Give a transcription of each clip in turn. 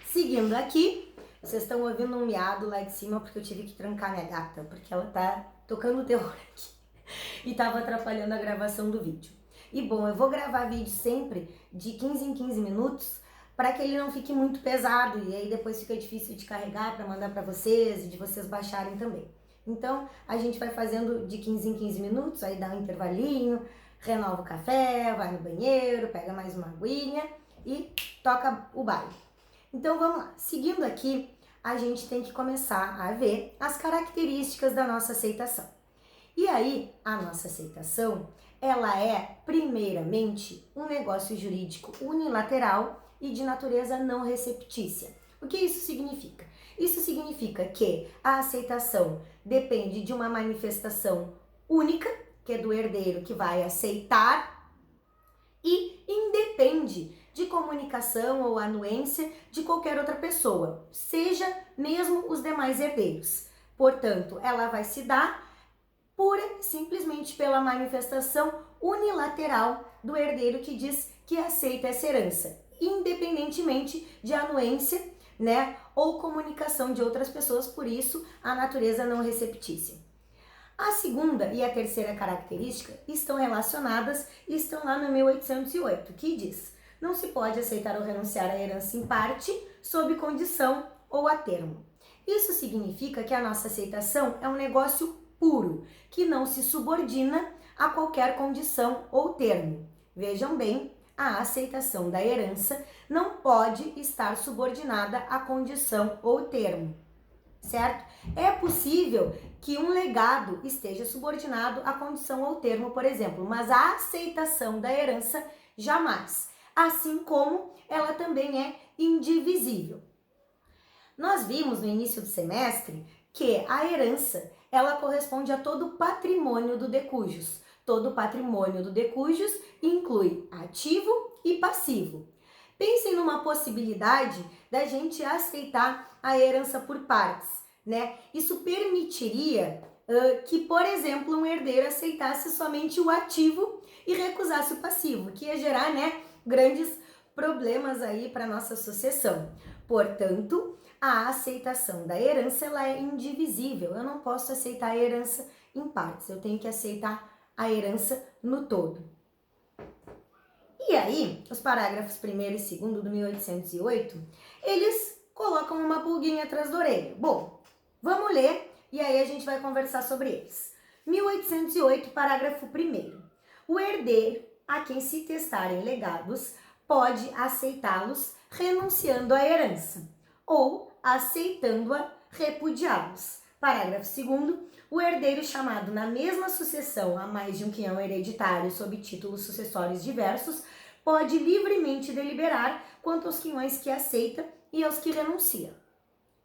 Seguindo aqui, vocês estão ouvindo um miado lá de cima porque eu tive que trancar minha gata, porque ela tá tocando terror aqui e tava atrapalhando a gravação do vídeo. E bom, eu vou gravar vídeo sempre de 15 em 15 minutos para que ele não fique muito pesado e aí depois fica difícil de carregar para mandar para vocês e de vocês baixarem também. Então, a gente vai fazendo de 15 em 15 minutos, aí dá um intervalinho, renova o café, vai no banheiro, pega mais uma aguinha e toca o baile. Então vamos lá, seguindo aqui, a gente tem que começar a ver as características da nossa aceitação. E aí, a nossa aceitação, ela é, primeiramente, um negócio jurídico unilateral e de natureza não receptícia. O que isso significa? Isso significa que a aceitação depende de uma manifestação única, que é do herdeiro que vai aceitar, e independe de comunicação ou anuência de qualquer outra pessoa, seja mesmo os demais herdeiros. Portanto, ela vai se dar simplesmente pela manifestação unilateral do herdeiro que diz que aceita essa herança, independentemente de anuência, ou comunicação de outras pessoas, por isso a natureza não receptícia. A segunda e a terceira característica estão relacionadas e estão lá no 1808, que diz: não se pode aceitar ou renunciar à herança em parte, sob condição ou a termo. Isso significa que a nossa aceitação é um negócio puro, que não se subordina a qualquer condição ou termo. Vejam bem, a aceitação da herança não pode estar subordinada a condição ou termo, certo? É possível que um legado esteja subordinado à condição ou termo, por exemplo, mas a aceitação da herança jamais, assim como ela também é indivisível. Nós vimos no início do semestre que a herança, ela corresponde a todo o patrimônio do de cujus. Todo o patrimônio do de cujus inclui ativo e passivo. Pensem numa possibilidade da gente aceitar a herança por partes, Isso permitiria que, por exemplo, um herdeiro aceitasse somente o ativo e recusasse o passivo, que ia gerar, grandes problemas aí para nossa sucessão. Portanto, a aceitação da herança, ela é indivisível. Eu não posso aceitar a herança em partes, eu tenho que aceitar a herança no todo. E aí, os parágrafos 1º e 2º do 1808, eles colocam uma pulguinha atrás da orelha. Bom, vamos ler e aí a gente vai conversar sobre eles. 1808, parágrafo 1º. O herdeiro a quem se testarem legados pode aceitá-los renunciando à herança ou aceitando-a repudiá-los. Parágrafo 2º. O herdeiro chamado na mesma sucessão a mais de um quinhão hereditário sob títulos sucessórios diversos pode livremente deliberar quanto aos quinhões que aceita e aos que renuncia.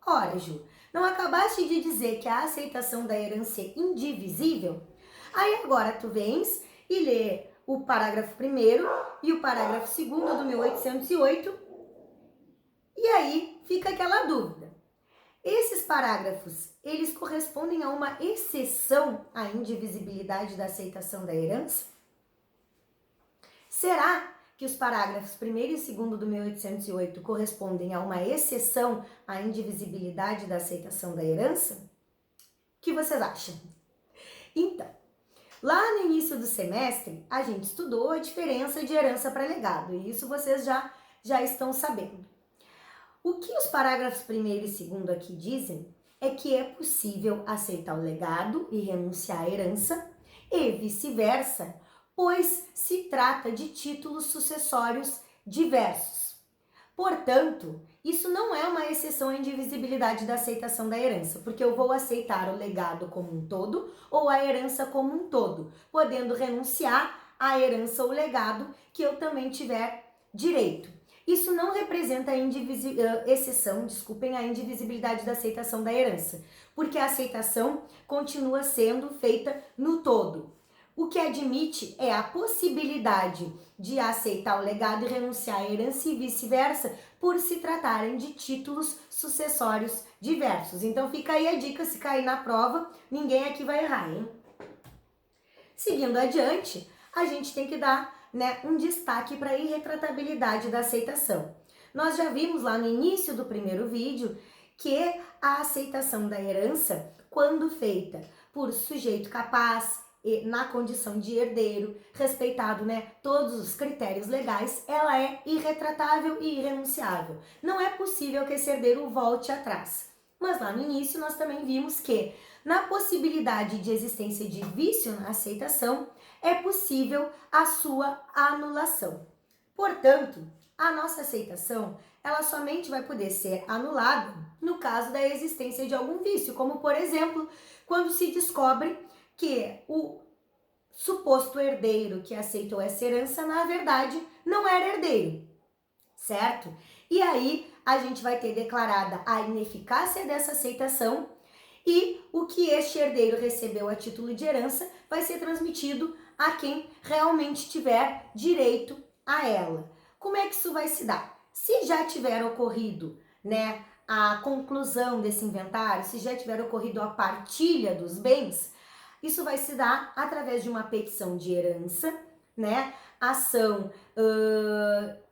Ora, Ju, não acabaste de dizer que a aceitação da herança é indivisível? Aí agora tu vens e lê o parágrafo 1º e o parágrafo 2º do 1808 e aí fica aquela dúvida. Esses parágrafos, eles correspondem a uma exceção à indivisibilidade da aceitação da herança? Será que os parágrafos 1º e 2º do 1808 correspondem a uma exceção à indivisibilidade da aceitação da herança? O que vocês acham? Então, lá no início do semestre, a gente estudou a diferença de herança para legado, e isso vocês já estão sabendo. O que os parágrafos 1º e 2º aqui dizem é que é possível aceitar o legado e renunciar à herança e vice-versa, pois se trata de títulos sucessórios diversos. Portanto, isso não é uma exceção à indivisibilidade da aceitação da herança, porque eu vou aceitar o legado como um todo ou a herança como um todo, podendo renunciar à herança ou legado que eu também tiver direito. Isso não representa a exceção à indivisibilidade da aceitação da herança, porque a aceitação continua sendo feita no todo. O que admite é a possibilidade de aceitar o legado e renunciar à herança e vice-versa, por se tratarem de títulos sucessórios diversos. Então fica aí a dica, se cair na prova, ninguém aqui vai errar, hein? Seguindo adiante, a gente tem que dar um destaque para a irretratabilidade da aceitação. Nós já vimos lá no início do primeiro vídeo que a aceitação da herança, quando feita por sujeito capaz, e na condição de herdeiro, respeitado, né, todos os critérios legais, ela é irretratável e irrenunciável. Não é possível que esse herdeiro volte atrás. Mas lá no início nós também vimos que, na possibilidade de existência de vício na aceitação, é possível a sua anulação. Portanto, a nossa aceitação, ela somente vai poder ser anulada no caso da existência de algum vício, como por exemplo, quando se descobre que o suposto herdeiro que aceitou essa herança, na verdade, não era herdeiro, certo? E aí a gente vai ter declarada a ineficácia dessa aceitação e o que este herdeiro recebeu a título de herança vai ser transmitido a quem realmente tiver direito a ela. Como é que isso vai se dar? Se já tiver ocorrido, né, a conclusão desse inventário, se já tiver ocorrido a partilha dos bens, isso vai se dar através de uma petição de herança, né? Ação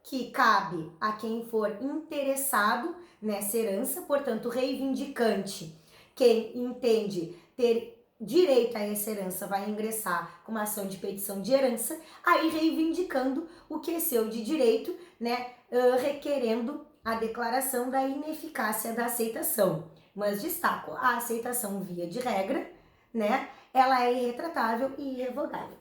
que cabe a quem for interessado nessa herança, portanto, reivindicante, quem entende ter direito a essa herança vai ingressar com uma ação de petição de herança, aí reivindicando o que é seu de direito, né? Requerendo a declaração da ineficácia da aceitação. Mas destaco, a aceitação via de regra, né? Ela é irretratável e irrevogável.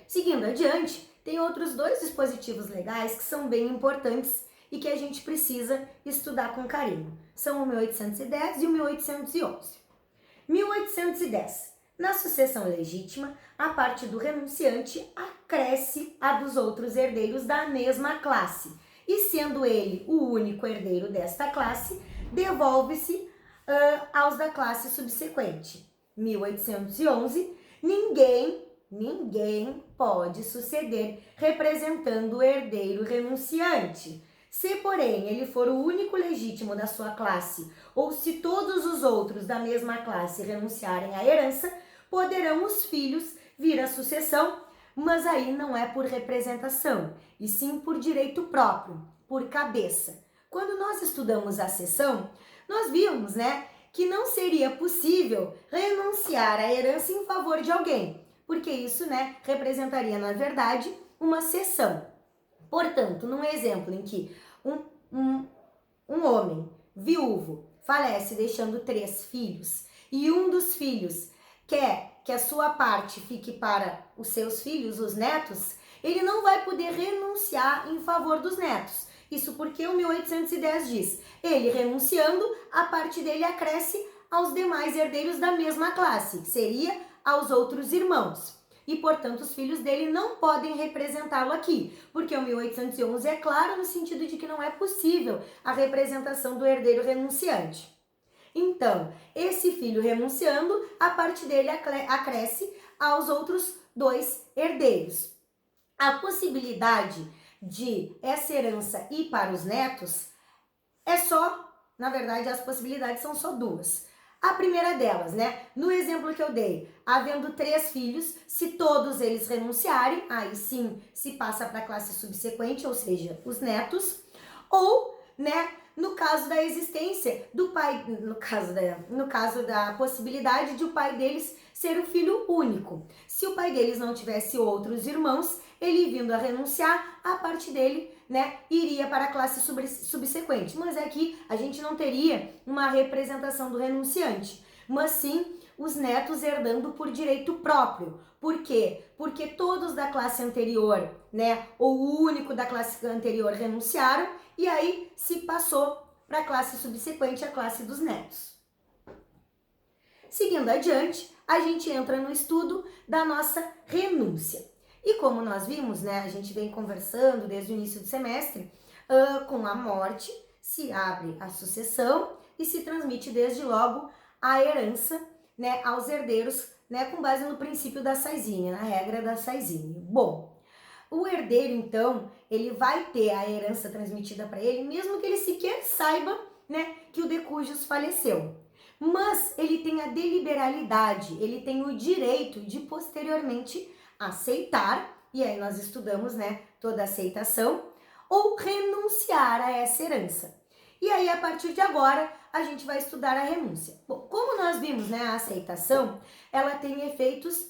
Seguindo adiante, tem outros dois dispositivos legais que são bem importantes e que a gente precisa estudar com carinho. São o 1810 e o 1811. 1810. Na sucessão legítima, a parte do renunciante acresce a dos outros herdeiros da mesma classe, e sendo ele o único herdeiro desta classe, devolve-se aos da classe subsequente. 1811. Ninguém pode suceder representando o herdeiro renunciante. Se, porém, ele for o único legítimo da sua classe, ou se todos os outros da mesma classe renunciarem à herança, poderão os filhos vir à sucessão, mas aí não é por representação, e sim por direito próprio, por cabeça. Quando nós estudamos a cessão, nós vimos, né, que não seria possível renunciar à herança em favor de alguém, porque isso, né, representaria, na verdade, uma cessão. Portanto, num exemplo em que um homem viúvo falece deixando 3 filhos e um dos filhos quer que a sua parte fique para os seus filhos, os netos, ele não vai poder renunciar em favor dos netos. Isso porque o 1810 diz, ele renunciando, a parte dele acresce aos demais herdeiros da mesma classe, que seria aos outros irmãos. E, portanto, os filhos dele não podem representá-lo aqui, porque o 1811 é claro no sentido de que não é possível a representação do herdeiro renunciante. Então, esse filho renunciando, a parte dele acresce aos outros 2 herdeiros. A possibilidade de essa herança ir para os netos é só, na verdade, as possibilidades são só 2. A primeira delas, né? No exemplo que eu dei, havendo 3 filhos, se todos eles renunciarem, aí sim se passa para a classe subsequente, ou seja, os netos, ou, né, no caso da existência do pai, no caso da possibilidade de o pai deles ser o filho único. Se o pai deles não tivesse outros irmãos, ele vindo a renunciar, a parte dele, né, iria para a classe subsequente. Mas aqui a gente não teria uma representação do renunciante, mas sim os netos herdando por direito próprio. Por quê? Porque todos da classe anterior, né, ou o único da classe anterior renunciaram, e aí se passou para a classe subsequente, a classe dos netos. Seguindo adiante, a gente entra no estudo da nossa renúncia. E como nós vimos, né, a gente vem conversando desde o início do semestre, com a morte se abre a sucessão e se transmite desde logo a herança, né, aos herdeiros, né, com base no princípio da Saizine, na regra da Saizine. Bom, o herdeiro, então, ele vai ter a herança transmitida para ele, mesmo que ele sequer saiba, né, que o de cujus faleceu. Mas ele tem a deliberalidade, ele tem o direito de posteriormente aceitar, e aí nós estudamos, né, toda aceitação, ou renunciar a essa herança. E aí, a partir de agora, a gente vai estudar a renúncia. Bom, como nós vimos, né, a aceitação, ela tem efeitos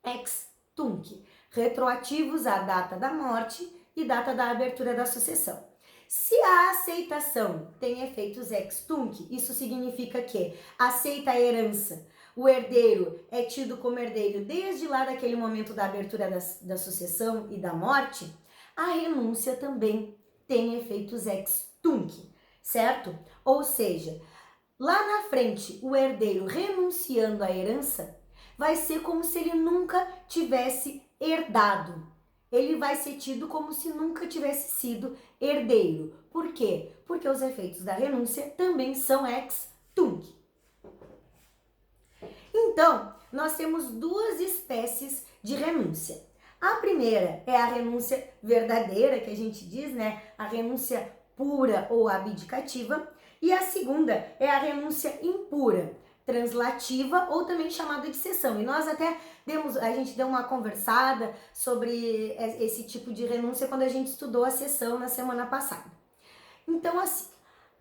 ex tunc, retroativos à data da morte e data da abertura da sucessão. Se a aceitação tem efeitos ex tunc, isso significa que aceita a herança, o herdeiro é tido como herdeiro desde lá daquele momento da abertura da sucessão e da morte, a renúncia também tem efeitos ex tunc, certo? Ou seja, lá na frente, o herdeiro renunciando à herança vai ser como se ele nunca tivesse herdado. Ele vai ser tido como se nunca tivesse sido herdeiro. Por quê? Porque os efeitos da renúncia também são ex tunc. Então, nós temos duas espécies de renúncia. A primeira é a renúncia verdadeira, que a gente diz, né? A renúncia pura ou abdicativa. E a segunda é a renúncia impura, translativa ou também chamada de cessão. E nós até a gente deu uma conversada sobre esse tipo de renúncia quando a gente estudou a cessão na semana passada. Então, assim,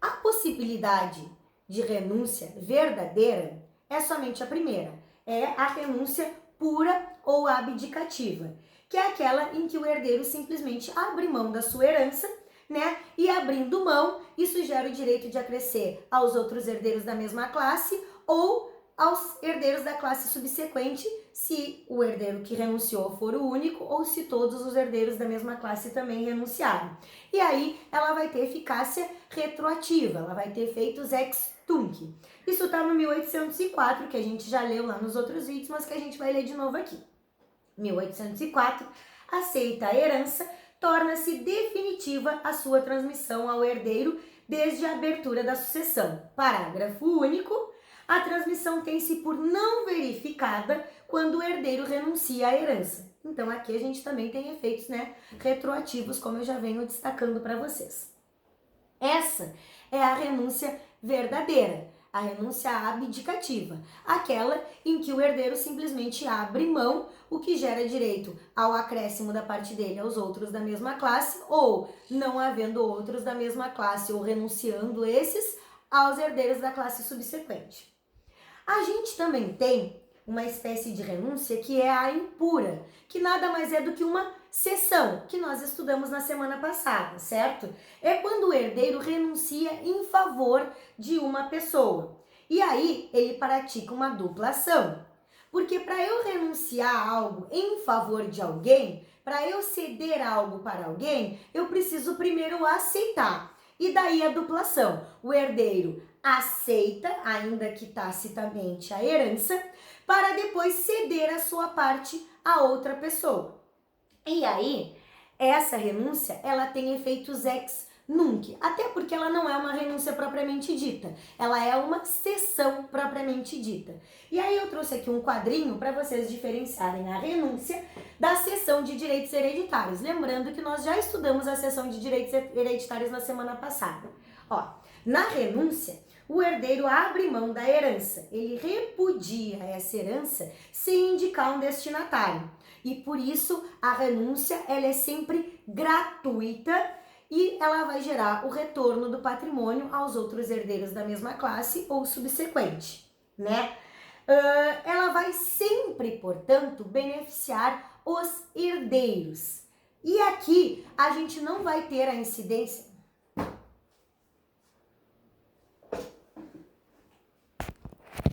a possibilidade de renúncia verdadeira é somente a primeira, é a renúncia pura ou abdicativa, que é aquela em que o herdeiro simplesmente abre mão da sua herança, né? E abrindo mão, isso gera o direito de acrescer aos outros herdeiros da mesma classe ou aos herdeiros da classe subsequente, se o herdeiro que renunciou for o único ou se todos os herdeiros da mesma classe também renunciaram. E aí ela vai ter eficácia retroativa, ela vai ter efeitos ex tunc. Isso está no 1804, que a gente já leu lá nos outros vídeos, mas que a gente vai ler de novo aqui. 1804, aceita a herança, torna-se definitiva a sua transmissão ao herdeiro desde a abertura da sucessão. Parágrafo único. A transmissão tem-se por não verificada quando o herdeiro renuncia à herança. Então aqui a gente também tem efeitos, né, retroativos, como eu já venho destacando para vocês. Essa é a renúncia verdadeira, a renúncia abdicativa, aquela em que o herdeiro simplesmente abre mão, o que gera direito ao acréscimo da parte dele aos outros da mesma classe, ou não havendo outros da mesma classe, ou renunciando esses aos herdeiros da classe subsequente. A gente também tem uma espécie de renúncia que é a impura, que nada mais é do que uma cessão, que nós estudamos na semana passada, certo? É quando o herdeiro renuncia em favor de uma pessoa. E aí ele pratica uma dupla ação. Porque para eu renunciar a algo em favor de alguém, para eu ceder algo para alguém, eu preciso primeiro aceitar. E daí a dupla ação. O herdeiro aceita, ainda que tacitamente, a herança, para depois ceder a sua parte a outra pessoa. E aí, essa renúncia, ela tem efeitos ex nunc, até porque ela não é uma renúncia propriamente dita, ela é uma cessão propriamente dita. E aí eu trouxe aqui um quadrinho para vocês diferenciarem a renúncia da cessão de direitos hereditários. Lembrando que nós já estudamos a cessão de direitos hereditários na semana passada. Ó, na renúncia, o herdeiro abre mão da herança, ele repudia essa herança sem indicar um destinatário. E por isso a renúncia ela é sempre gratuita e ela vai gerar o retorno do patrimônio aos outros herdeiros da mesma classe ou subsequente, né? Ela vai sempre, portanto, beneficiar os herdeiros. E aqui a gente não vai ter a incidência